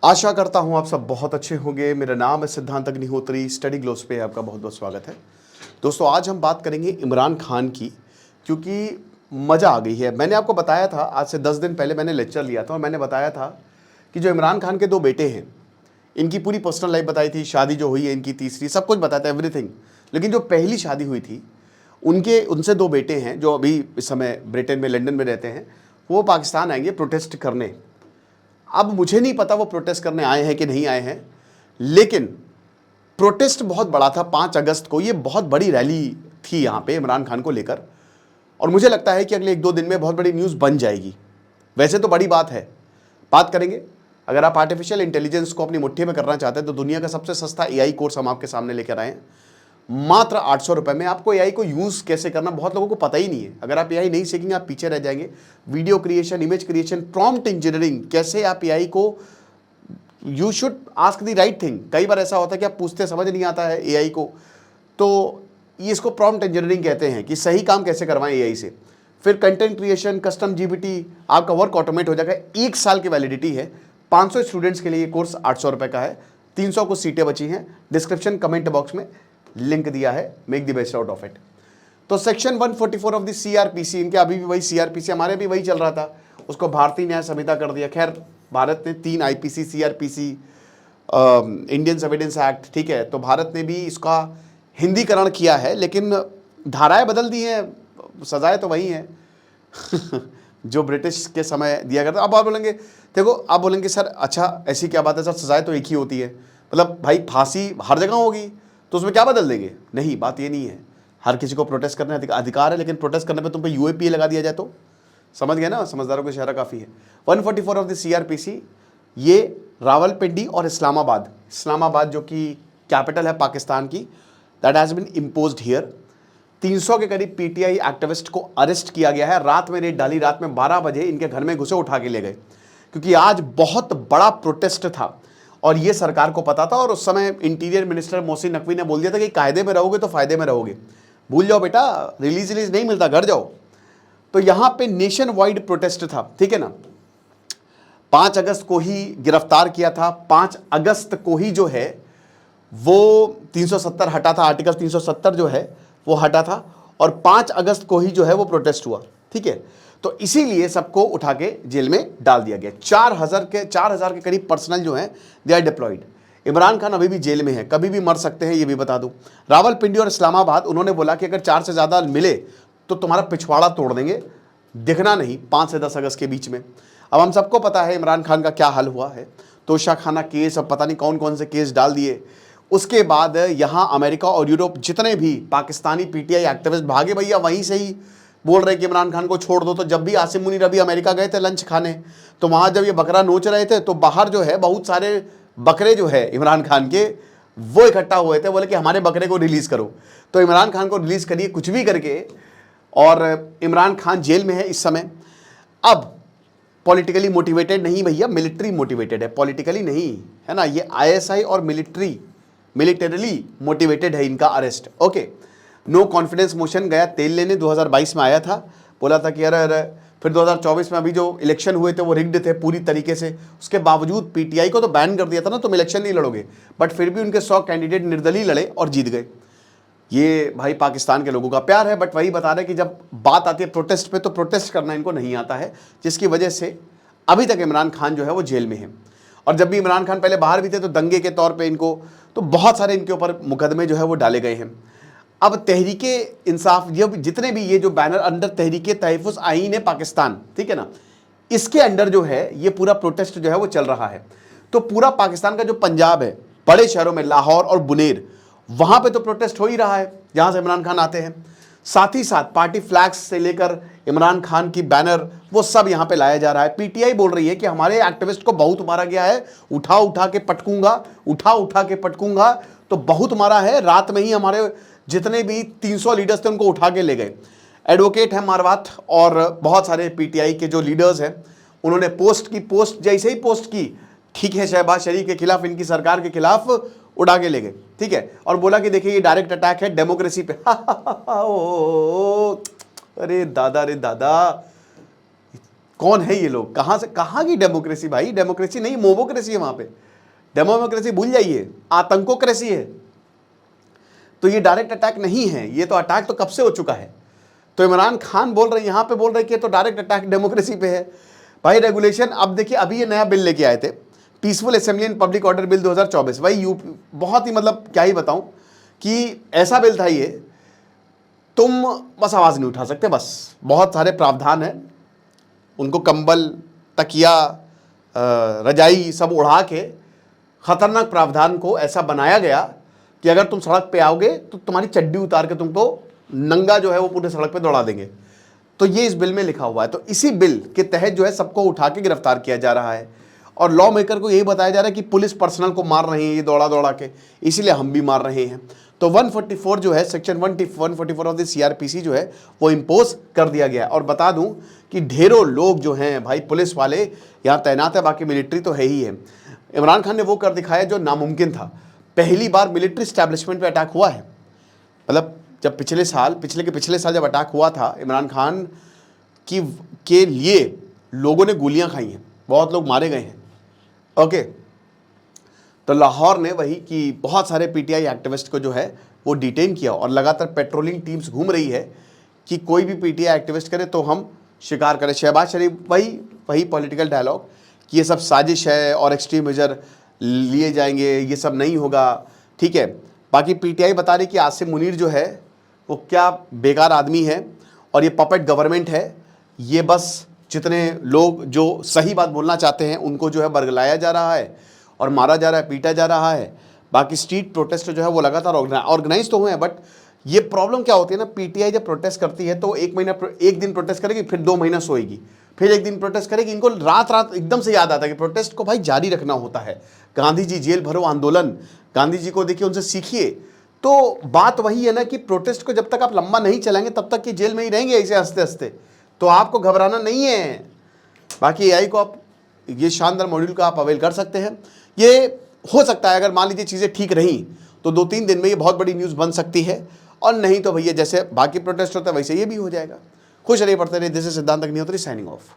आशा करता हूँ आप सब बहुत अच्छे होंगे। मेरा नाम है सिद्धांत अग्निहोत्री। स्टडी ग्लोस पे आपका बहुत बहुत स्वागत है। दोस्तों, आज हम बात करेंगे इमरान खान की, क्योंकि मज़ा आ गई है। मैंने आपको बताया था, आज से 10 दिन पहले मैंने लेक्चर लिया था और मैंने बताया था कि जो इमरान खान के 2 बेटे हैं, इनकी पूरी पर्सनल लाइफ बताई थी, शादी जो हुई है इनकी तीसरी, सब कुछ बताया था, एवरीथिंग। लेकिन जो पहली शादी हुई थी उनसे 2 बेटे हैं जो अभी इस समय ब्रिटेन में, लंदन में रहते हैं। वो पाकिस्तान आएंगे प्रोटेस्ट करने। अब मुझे नहीं पता वो प्रोटेस्ट करने आए हैं कि नहीं आए हैं, लेकिन प्रोटेस्ट बहुत बड़ा था। 5 अगस्त को ये बहुत बड़ी रैली थी यहाँ पे इमरान खान को लेकर, और मुझे लगता है कि अगले 1-2 दिन में बहुत बड़ी न्यूज़ बन जाएगी। वैसे तो बड़ी बात है, बात करेंगे। अगर आप आर्टिफिशियल इंटेलिजेंस को अपनी मुट्ठी में करना चाहते हैं तो दुनिया का सबसे सस्ता एआई कोर्स हम आपके सामने लेकर आए हैं। मात्र 800 रुपये में आपको एआई को यूज़ कैसे करना बहुत लोगों को पता ही नहीं है। अगर आप एआई नहीं सीखेंगे आप पीछे रह जाएंगे। Video creation, image creation, prompt engineering, कैसे आप एआई को, you should ask the right thing. कई बार ऐसा होता है कि आप पूछते समझ नहीं आता है एआई को, तो ये इसको प्रॉम्प्ट इंजीनियरिंग कहते हैं कि सही काम कैसे करवाएं एआई से। फिर कंटेंट क्रिएशन, कस्टम जीपीटी, आपका वर्क ऑटोमेट हो जाएगा। 1 साल की वैलिडिटी है। 500 स्टूडेंट्स के लिए ये कोर्स 800 रुपये का है। 300 को सीटें बची हैं। डिस्क्रिप्शन कमेंट बॉक्स में लिंक दिया है, make the best out of it. तो सेक्शन 144 ऑफ द सीआरपीसी, इनके अभी भी वही सीआरपीसी, हमारे भी वही चल रहा था, उसको भारतीय न्याय संहिता कर दिया। खैर, भारत ने 3 IPC, CrPC, Indian evidence act, ठीक है, तो भारत ने भी इसका हिंदीकरण किया है, लेकिन धाराएं बदल दी हैं, सजाएं तो वही हैं जो ब्रिटिश के समय दिया करता। अब आप बोलेंगे, देखो आप बोलेंगे सर अच्छा ऐसी क्या बात है सर, सजाएं तो एक ही होती है, मतलब भाई फांसी हर जगह होगी तो उसमें क्या बदल देंगे? नहीं, बात ये नहीं है। हर किसी को प्रोटेस्ट करने अधिकार है, लेकिन प्रोटेस्ट करने पे तुम पे यूएपीए लगा दिया जाए तो समझ गए ना, समझदारों का इशारा काफ़ी है। 144 ऑफ द सीआरपीसी, ये रावलपिंडी और इस्लामाबाद जो कि कैपिटल है पाकिस्तान की, that has been imposed here. 300 के करीब पीटीआई एक्टिविस्ट को अरेस्ट किया गया है। रात में रेड डाली, रात में 12 बजे इनके घर में घुसे, उठा के ले गए, क्योंकि आज बहुत बड़ा प्रोटेस्ट था और ये सरकार को पता था। और उस समय इंटीरियर मिनिस्टर मोहसिन नकवी ने बोल दिया था कि कायदे में रहोगे तो फायदे में रहोगे, भूल जाओ बेटा, रिलीज नहीं मिलता, घर जाओ। तो यहां पे नेशन वाइड प्रोटेस्ट था, ठीक है ना। 5 अगस्त को ही गिरफ्तार किया था। 5 अगस्त को ही जो है वो 370 हटा था, आर्टिकल 370 जो है वो हटा था, और 5 अगस्त को ही जो है वो प्रोटेस्ट हुआ, ठीक है। तो इसीलिए सबको उठा के जेल में डाल दिया गया। 4,000 के करीब पर्सनल जो है they are deployed. Imran Khan अभी भी जेल में है, कभी भी मर सकते हैं, ये भी बता दूं। रावलपिंडी और इस्लामाबाद, उन्होंने बोला कि अगर 4 से ज़्यादा मिले तो तुम्हारा पिछवाड़ा तोड़ देंगे, दिखना नहीं 5 से 10 अगस्त के बीच में। अब हम सबको पता है इमरान खान का क्या हाल हुआ है, तोशाखाना केस, अब पता नहीं कौन कौन से केस डाल दिए। उसके बाद यहाँ अमेरिका और यूरोप जितने भी पाकिस्तानी पीटीआई एक्टिविस्ट भागे भैया, वहीं से ही बोल रहे कि इमरान खान को छोड़ दो। तो जब भी आसिम मुनीर अभी अमेरिका गए थे लंच खाने, तो वहाँ जब ये बकरा नोच रहे थे तो बाहर जो है बहुत सारे बकरे जो है इमरान खान के वो इकट्ठा हुए थे, बोले कि हमारे बकरे को रिलीज़ करो। तो इमरान खान को रिलीज़ करिए कुछ भी करके, और इमरान खान जेल में है इस समय। अब पॉलिटिकली मोटिवेटेड नहीं भैया, मिलिट्री मोटिवेटेड है, पॉलिटिकली नहीं, है ना। ये आईएसआई और मिलिटरीली मोटिवेटेड है इनका arrest. Okay, no confidence motion गया तेल लेने, 2022 में आया था, बोला था कि अरे फिर 2024 में अभी जो इलेक्शन हुए थे वो रिग्ड थे पूरी तरीके से। उसके बावजूद पीटीआई को तो बैन कर दिया था ना, तुम इलेक्शन नहीं लड़ोगे, बट फिर भी उनके 100 कैंडिडेट निर्दलीय लड़े और जीत गए। ये भाई पाकिस्तान के लोगों का प्यार है। बट वही बता रहे कि जब बात आती है प्रोटेस्ट पे, तो प्रोटेस्ट करना इनको नहीं आता है, जिसकी वजह से अभी तक इमरान खान जो है वो जेल में है। और जब भी इमरान खान पहले बाहर भी थे तो दंगे के तौर पे इनको, तो बहुत सारे इनके ऊपर मुकदमे जो है वो डाले गए हैं। अब तहरीके इंसाफ, ये जितने भी ये जो बैनर अंडर तहरीके तहफ़्फ़ुज़ आईन पाकिस्तान, ठीक है ना, इसके अंडर जो है ये पूरा प्रोटेस्ट जो है वो चल रहा है। तो पूरा पाकिस्तान का जो पंजाब है, बड़े शहरों में लाहौर और बुनेर, वहाँ पे तो प्रोटेस्ट हो ही रहा है जहाँ से इमरान खान आते हैं। साथ ही साथ पार्टी फ्लैग्स से लेकर इमरान खान की बैनर, वो सब यहाँ पे लाया जा रहा है। पीटीआई बोल रही है कि हमारे एक्टिविस्ट को बहुत मारा गया है, उठा उठा के पटकूंगा, तो बहुत मारा है। रात में ही हमारे जितने भी 300 लीडर्स थे उनको उठा के ले गए। एडवोकेट है मारवात और बहुत सारे पीटीआई के जो लीडर्स हैं, उन्होंने पोस्ट जैसे ही पोस्ट की, ठीक है, शहबाज शरीफ के खिलाफ, इनकी सरकार के खिलाफ, उड़ा के ले गए, ठीक है, और बोला कि देखिए ये डायरेक्ट अटैक है डेमोक्रेसी पे। अरे दादा, कौन है ये लोग, कहाँ से, कहाँ की डेमोक्रेसी भाई? डेमोक्रेसी नहीं, मोबोक्रेसी है वहाँ पे। डेमोक्रेसी भूल जाइए, आतंकोक्रेसी है। तो ये डायरेक्ट अटैक नहीं है, ये तो अटैक तो कब से हो चुका है। तो इमरान खान बोल रहे हैं, यहाँ पे बोल रहे हैं कि तो डायरेक्ट अटैक डेमोक्रेसी पे है। भाई रेगुलेशन, अब देखिए अभी ये नया बिल लेके आए थे, peaceful assembly and public order bill 2024। भाई यूपी, बहुत ही मतलब क्या ही बताऊं कि ऐसा बिल था ये, तुम बस आवाज़ नहीं उठा सकते। बस बहुत सारे प्रावधान हैं, उनको कंबल, तकिया, रजाई सब उड़ा के खतरनाक प्रावधान को ऐसा बनाया गया कि अगर तुम सड़क पे आओगे तो तुम्हारी चड्डी उतार के तुमको नंगा जो है वो पूरे सड़क पे दौड़ा देंगे। तो ये इस बिल में लिखा हुआ है। तो इसी बिल के तहत जो है सबको उठा के गिरफ्तार किया जा रहा है और लॉ मेकर को यही बताया जा रहा है कि पुलिस पर्सनल को मार रही है ये दौड़ा दौड़ा के, इसीलिए हम भी मार रहे हैं। तो 144 जो है, सेक्शन 144 ऑफ द सीआरपीसी जो है वो इम्पोज कर दिया गया है। और बता दूं कि ढेरों लोग जो हैं भाई पुलिस वाले यहाँ तैनात है, बाकी मिलिट्री तो है ही है। इमरान खान ने वो कर दिखाया जो नामुमकिन था। पहली बार मिलिट्री स्टैब्लिशमेंट पे अटैक हुआ है। मतलब जब पिछले साल जब अटैक हुआ था, इमरान खान के लिए लोगों ने गोलियां खाई हैं, बहुत लोग मारे गए हैं। ओके, तो लाहौर ने वही कि बहुत सारे पीटीआई एक्टिविस्ट को जो है वो डिटेन किया और लगातार पेट्रोलिंग टीम्स घूम रही है कि कोई भी पीटीआई एक्टिविस्ट करे तो हम शिकार करें। शहबाज शरीफ वही पॉलिटिकल डायलॉग कि ये सब साजिश है और एक्सट्रीम मेजर लिए जाएंगे, ये सब नहीं होगा, ठीक है। बाकी पीटीआई बता रही कि आसिम मुनीर जो है वो क्या बेकार आदमी है और ये पपेट गवर्नमेंट है। ये बस जितने लोग जो सही बात बोलना चाहते हैं उनको जो है बरगलाया जा रहा है और मारा जा रहा है, पीटा जा रहा है। बाकी स्ट्रीट प्रोटेस्ट जो है वो लगातार ऑर्गेनाइज तो हुए हैं, बट ये प्रॉब्लम क्या होती है ना, पीटीआई जब प्रोटेस्ट करती है तो एक दिन प्रोटेस्ट करेगी, फिर 2 महीना सोएगी, फिर एक दिन प्रोटेस्ट करेगी। इनको रात एकदम से याद आता है कि प्रोटेस्ट को भाई जारी रखना होता है। गांधी जी जेल भरो आंदोलन, गांधी जी को देखिए, उनसे सीखिए। तो बात वही है ना कि प्रोटेस्ट को जब तक आप लंबा नहीं चलाएंगे तब तक कि जेल में ही रहेंगे ऐसे हंसते हंसते। तो आपको घबराना नहीं है। बाकी एआई को आप, ये शानदार मॉड्यूल का आप अवेल कर सकते हैं। ये हो सकता है अगर मान लीजिए चीज़ें ठीक रहीं तो 2-3 दिन में ये बहुत बड़ी न्यूज़ बन सकती है, और नहीं तो भैया जैसे बाकी प्रोटेस्ट होता है वैसे ये भी हो जाएगा। खुश रहिए, पढ़ते रहिए। दिस इज सिद्धांत अग्निहोत्री साइनिंग ऑफ।